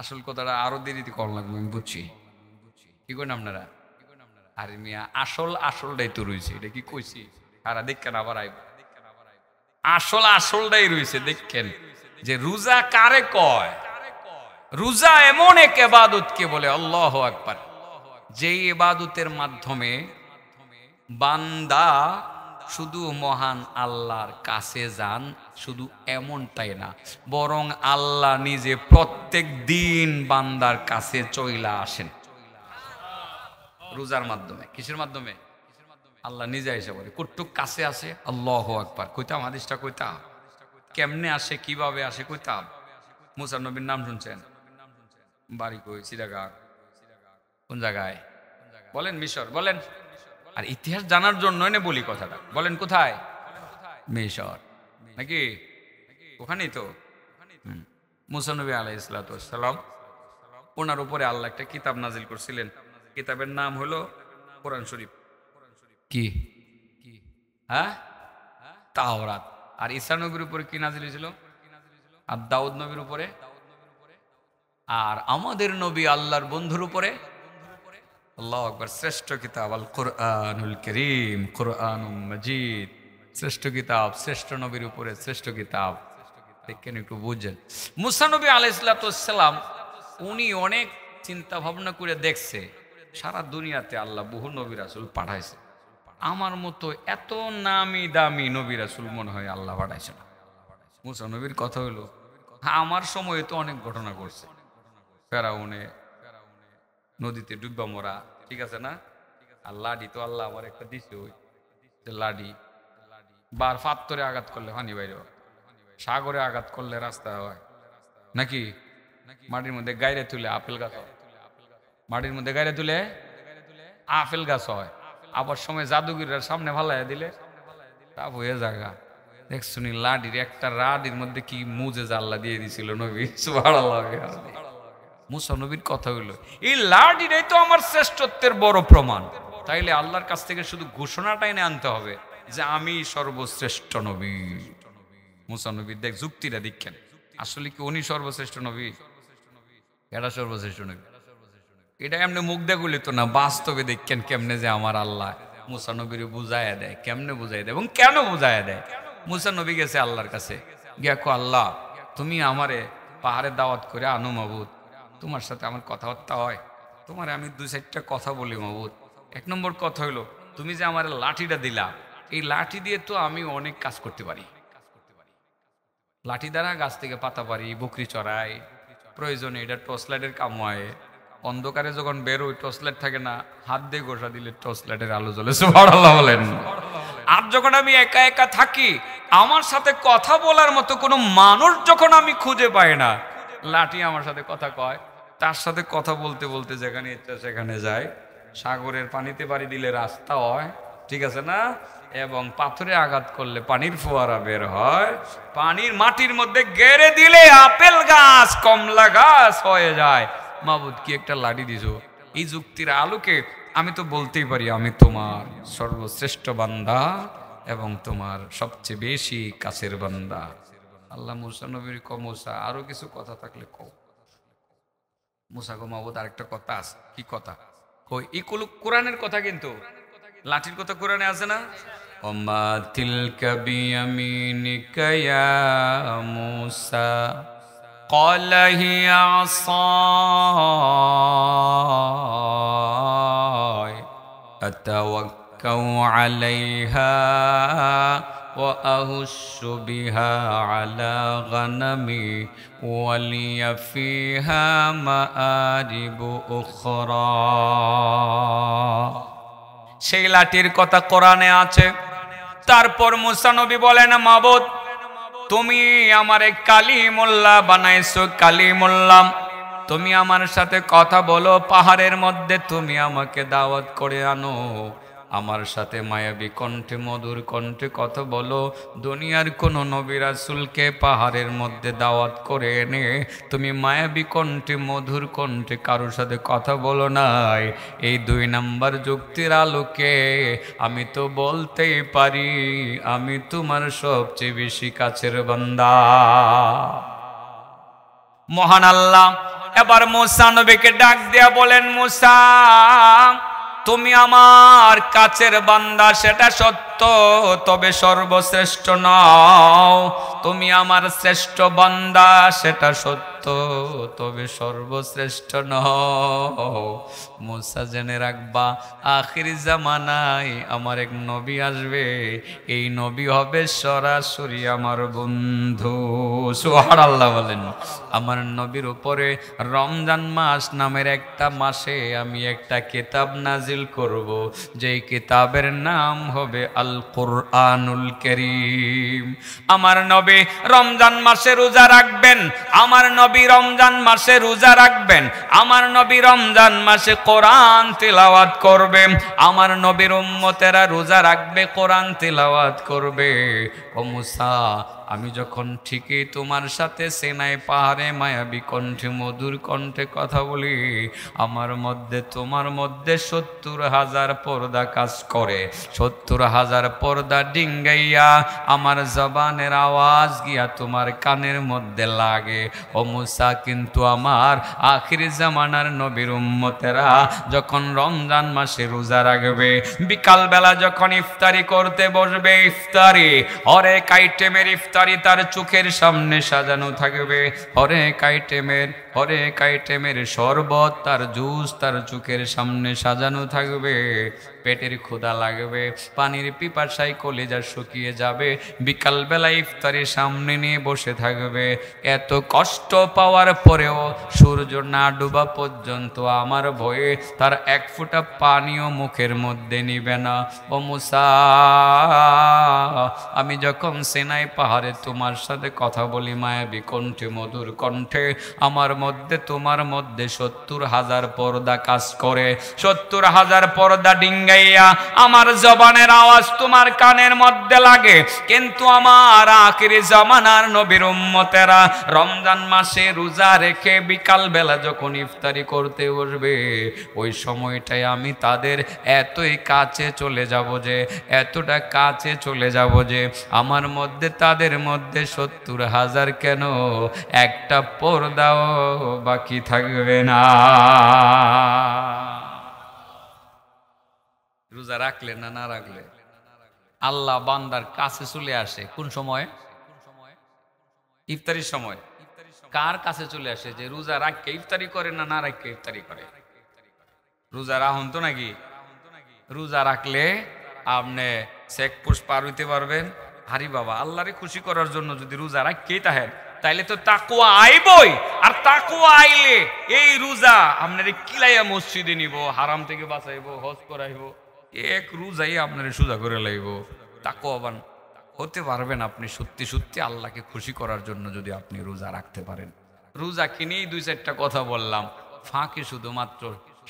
আসল কথাটা আরো দেরিতে কর লাগবে, আমি বুঝছি। কি করেন আপনারা? আরে মিয়া আসলটাই তো রয়েছে, এটা কি কইছি? আরা দেখেন আবার আইব, আসলটাই রয়েছে। দেখেন যে রোজা কারে কয়, রোজা এমন এক ইবাদতকে বলে আল্লাহু আকবার, যে ইবাদতের মাধ্যমে বান্দা শুধু মহান আল্লাহর কাছে যান, শুধু এমনটাই না, বরং আল্লাহ নিজে প্রত্যেক দিন বান্দার কাছে চইলা আসেন রোজার মাধ্যমে। কিসের মাধ্যমে? আল্লাহ নিজে এসে বলে কটুক কাছে আসে। আল্লাহু আকবার। কইতাম হাদিসটা, কইতাম কেমনে আসে, কিভাবে আসে কইতাম। মুসা নবীর নাম শুনছেন? বাড়ি কই? চিটাগাং। কোন জায়গায় বলেন? মিশর বলেন। আর ইতিহাস জানার জন্য এনে বলি কথাটা, বলেন কোথায়? মিশর নাকি? ওখানেই তো মুসা নবী আলাইহিস সালাতু ওয়াস সালাম, ওনার উপরে আল্লাহ একটা কিতাব নাজিল করছিলেন। কিতাবের নাম হলো কোরআন শরীফ। কি? হ্যাঁ, তাওরাত। আর ঈসা নবীর উপরে কি নাজিল হয়েছিল? আর দাউদ নবীর উপরে। আর আমাদের নবী আল্লাহর বন্ধুর উপরে আল্লাহু আকবার, শ্রেষ্ঠ কিতাব আল কোরআনুল কারীম, কোরআনুম মাজিদ, শ্রেষ্ঠ কিতাব, শ্রেষ্ঠ নবীর উপরে শ্রেষ্ঠ কিতাব। দেখেন, একটু বুঝেন। মুসা নবী আলাইহিস সালাম উনি অনেক চিন্তা ভাবনা করে দেখছে সারা দুনিয়াতে আল্লাহ বহু নবী রাসূল পাঠাইছে, আমার মতো এত নামি দামি নবী রাসূল মনে হয় আল্লাহ পাঠাইছে না। মুসা নবীর কথা হলো, আমার সময়ে তো অনেক ঘটনা ঘটছে, ফেরাউনে নদীতে ডুববা মরা, ঠিক আছে না? আর লাডি তো আল্লাহ আমার একটা দিছে, ওই লাডি বার ফাত্তরে আঘাত করলে পানি বাইরে হয়, সাগরে আঘাত করলে রাস্তা হয় নাকি? মাটির মধ্যে গাইরে তুলে আপেল গাছ হয়, মাটির মধ্যে গাইরে তুলে আপেল গাছ হয়। আবার সময় জাদুগিরের সামনে ভালাই দিলে তা হয়ে জায়গা। দেখছুনি লাডির একটা রাডির মধ্যে কি মুজেজা আল্লাহ দিয়ে দিছিল নবী। সুবহানাল্লাহ। মুসা নবীর কথা হইল, এই লাডিটাই তো আমার শ্রেষ্ঠত্বের বড় প্রমাণ। তাইলে আল্লাহর কাছ থেকে শুধু ঘোষণাটাই না আনতে হবে যে আমি সর্বশ্রেষ্ঠ নবী। মুসা নবীর দেখ যুক্তিটা দেখেন, আসলে কি উনি সর্বশ্রেষ্ঠ নবী? এটা সর্বশ্রেষ্ঠ নবী, এটা এমনি মুখ দেখলে তো না, বাস্তবে দেখেন কেমনে যে আমার আল্লাহ মুসা নবীর বুঝাইয়া দেয়, কেমনে বুঝাই দেয় এবং কেন বুঝাইয়া দেয়। মুসা নবী গেছে আল্লাহর কাছে, গিয়া কো আল্লাহ তুমি আমারে পাহাড়ে দাওয়াত করে আনো মাবুদ, তোমার সাথে আমার কথাবার্তা হয়, তোমার আমি 2-4টা কথা বলি মাবুদ। 1 নম্বর কথা হইলো, তুমি যে আমার লাঠিটা দিলা, এই লাঠি দিয়ে তো আমি অনেক কাজ করতে পারি। লাঠি দ্বারা গাছ থেকে পাতা পারি, বকরি চড়াই, প্রয়োজনে এটা টর্চ লাইটের কাম হয়। অন্ধকারে যখন বেরোই টর্চ লাইট থাকে না, হাত দিয়ে ঘষা দিলে টর্চ লাইটের আলো জ্বলে। সুবহানাল্লাহ বলেন। আর যখন আমি একা একা থাকি, আমার সাথে কথা বলার মতো কোনো মানুষ যখন আমি খুঁজে পাই না, লাঠি আমার সাথে কথা কয়, তার সাথে কথা বলতে বলতে যেখানে ইচ্ছা সেখানে যায়। সাগরের পানিতে বাড়ি দিলে রাস্তা হয়, ঠিক আছে না? এবং পাথরে আঘাত করলে পানির ফোয়ারা বের হয়। পানির মাটির মধ্যে গেড়ে দিলে আপেল গাছ, কমলা গাছ হয়ে যায়। মাবুদ কি একটা লাঠি দিছো। এই যুক্তির আলোকে আমি তো বলতেই পারি আমি তোমার সর্বশ্রেষ্ঠ বান্দা এবং তোমার সবচেয়ে বেশি কাছের বান্দা। আল্লাহ মুসা নবীর কও, মুসা আরো কিছু কথা থাকলে কও। মুসা গো মাবুদ আরেকটা কথা আছে। কি কথা? কই এগুলো কোরআনের কথা, কিন্তু লাঠির কথা কোরআনে আছে না? ওমা তিলকা বিয়ামিনিকা ইয়া মুসা قال هي عصاي أتوكأ عليها وأهش بها على غنمي ولي فيها مآرب أخرى। সেই লাঠির কথা কোরআনে আছে। তারপর মুসা নবী বলেন, মাবুদ তুমি আমারে কালিমুল্লাহ বানাইছো, কালিমুল্লাহ, তুমি আমার সাথে কথা বলো, পাহাড়ের মধ্যে তুমি আমাকে দাওয়াত করে আনো, আমার সাথে মায়াবী কণ্ঠে মধুর কণ্ঠে কথা বলো। দুনিয়ার কোনো নবী রাসূলকে পাহাড়ের মধ্যে দাওয়াত করে এনে তুমি মায়াবী কণ্ঠে মধুর কণ্ঠে কারোর সাথে কথা বলো নাই। এই 2 নাম্বার যুক্তির আলোকে আমি তো বলতেই পারি আমি তোমার সবচেয়ে বেশি কাছের বান্দা। মহান আল্লাহ এবার মুসা নবীকে ডাক দিয়া বলেন, মুসা তুমি আমার কাছের বান্দা সেটা সত্য, তবে সর্বশ্রেষ্ঠ নও। তুমি আমার শ্রেষ্ঠ বান্দা সেটা সত্য, সত্য, তবে সর্বশ্রেষ্ঠ নও। মুসা জেনে রাখবা, আখির জামানায় আমার এক নবী আসবে, এই নবী হবে সরাসরি আমার বন্ধু। সুবহানাল্লাহ বলেন। আমার নবীর উপরে রমজান মাস নামের একটা মাসে আমি একটা কিতাব নাজিল করব, যেই কিতাবের নাম হবে আল কুরআনুল কারীম। আমার নবী রমজান মাসে রোজা রাখবেন, আমার নবী রমজান মাসে রোজা রাখবেন, আমার নবী রমজান মাসে কোরআন তিলাওয়াত করবে, আমার নবীর উম্মতেরা রোজা রাখবে, কোরআন তিলাওয়াত করবে। ও মুসা, আমি যখন ঠিকই তোমার সাথে সেনাই পাহাড়ে মায়াবী কণ্ঠে মধুর কণ্ঠে কথা বলি, আমার মধ্যে তোমার মধ্যে ৭০,০০০ পর্দা কাজ করে। ৭০,০০০ পর্দা ডিঙ্গাইয়া আমার জবানের আওয়াজ গিয়া তোমার কানের মধ্যে লাগে। ও মুসা, কিন্তু আমার আখির জামানার নবীর উম্মতেরা যখন রমজান মাসে রোজা রাখবে, বিকালবেলা যখন ইফতারি করতে বসবে, ইফতারি হরেক আইটেমের ইফতারি তার চোখের সামনে সাজানো থাকবে, হরেক আইটেমের শরবত তার জুস তার চোখের সামনে সাজানো থাকবে। পেটের ক্ষুধা লাগবে, পানির পিপাসায় কলিজা শুকিয়ে যাবে, বিকালবেলা ইফতারি সামনে নিয়ে বসে থাকবে। এত কষ্ট পাওয়ার পরেও সূর্য না ডুবা পর্যন্ত আমার ভয়ে তার এক ফোঁটা পানিও মুখের মধ্যে নিবে না। ও মুসা, আমি যখন সেনাই পাহাড়ে তোমার সাথে কথা বলি মায়াবী কণ্ঠে মধুর কণ্ঠে, আমার মধ্যে তোমার মধ্যে ৭০,০০০ পর্দা কাজ করে। ৭০,০০০ পর্দা ডিঙ্গাইয়া আমার জবানের আওয়াজ তোমার কানের মধ্যে লাগে। কিন্তু আমার আখির জামানার নবীর উম্মতেরা রমজান মাসে রোজা রেখে বিকাল বেলা যখন ইফতারি করতে বসবে, ওই সময়টায় আমি তাদের এতই কাছে চলে যাব যে, এতটা কাছে চলে যাব যে আমার মধ্যে তাদের মধ্যে ৭০,০০০ কেন একটা পর্দাও বাকি থাকবে না। রোজা রাখলে না না রাখলে আল্লাহ বান্দার কাছে চলে আসে কোন সময়? ইফতারির সময়। কার কাছে চলে আসে? যে রোজা রাখকে ইফতারি করে না না রাখকে ইফতারি করে। রোজা রাখুন তো নাকি? রোজা রাখলে আপনি চেকপোস্ট পার হইতে পারবেন। হারি বাবা, আল্লাহরে খুশি করার জন্য যদি রোজা রাখকেই থাকেন, তাইলে তো তাকওয়া আইবই। আর তাকওয়া আইলে এই রোজা আপনারে কিলাইয়া মসজিদে নিব, হারাম থেকে বাঁচাইবো, হজ করাইব, এক রোজাই আপনারে সোজা করে লাইব। তাকওয়াবান হতে পারবেন আপনি সত্যি সত্যি আল্লাহকে খুশি করার জন্য যদি আপনি রোজা রাখতে পারেন। রোজা কিনেই ২-৪টা কথা বললাম, ফাঁকে শুধুমাত্র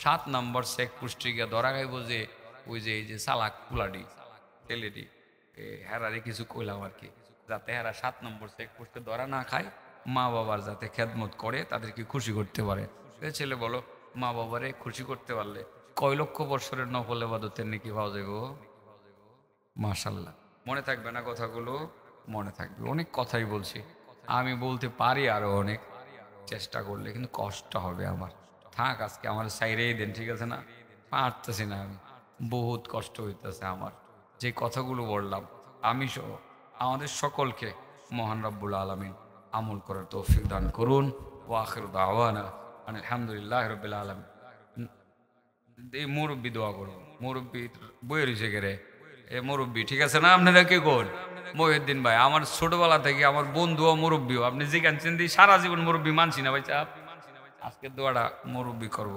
৭ নম্বর চেকপোস্টে গিয়ে ধরা খাইব যে ওই যে এই যে চালাক কুলাডি ছেলেটি হেরারে কিছু কইলাম আর কি, যাতে হেরা ৭ নম্বর চেকপোস্টে ধরা না খায়, মা বাবার যাতে খেদমত করে, তাদেরকে খুশি করতে পারে। ছেলে বলো, মা বাবারে খুশি করতে পারলে কয় লক্ষ বৎসরের নফল ইবাদতের নেকি পাওয়া যাবে? মাশাআল্লাহ। মনে থাকবে না কথাগুলো? মনে থাকবে। অনেক কথাই বলছি, আমি বলতে পারি আরো অনেক, চেষ্টা করলে কিন্তু কষ্ট হবে আমার। থাক, আজকে আমার সাইরেই দেন, ঠিক আছে না? পারতেছি না আমি, বহুত কষ্ট হইতেছে আমার। যে কথাগুলো বললাম আমি সহ আমাদের সকলকে মহান রব্বুল আলামিন আমল করার তৌফিক দান করুন। ওয়া আখিরু দাওয়ানা আলহামদুলিল্লাহি রাব্বিল আলামিন। এই মুরব্বি দোয়া করুন, মুরব্বি বইয়ের হিসেবে গেলে এ মুরব্বি, ঠিক আছে না? আপনারা কি কোন? মহিউদ্দিন ভাই আমার ছোটবেলা থেকে আমার বন্ধুও মুরব্বিও, আপনি যেখানে চিন্তি সারা জীবন মুরব্বি মানছি না ভাই, আজকের দোয়াটা মুরব্বি করবো।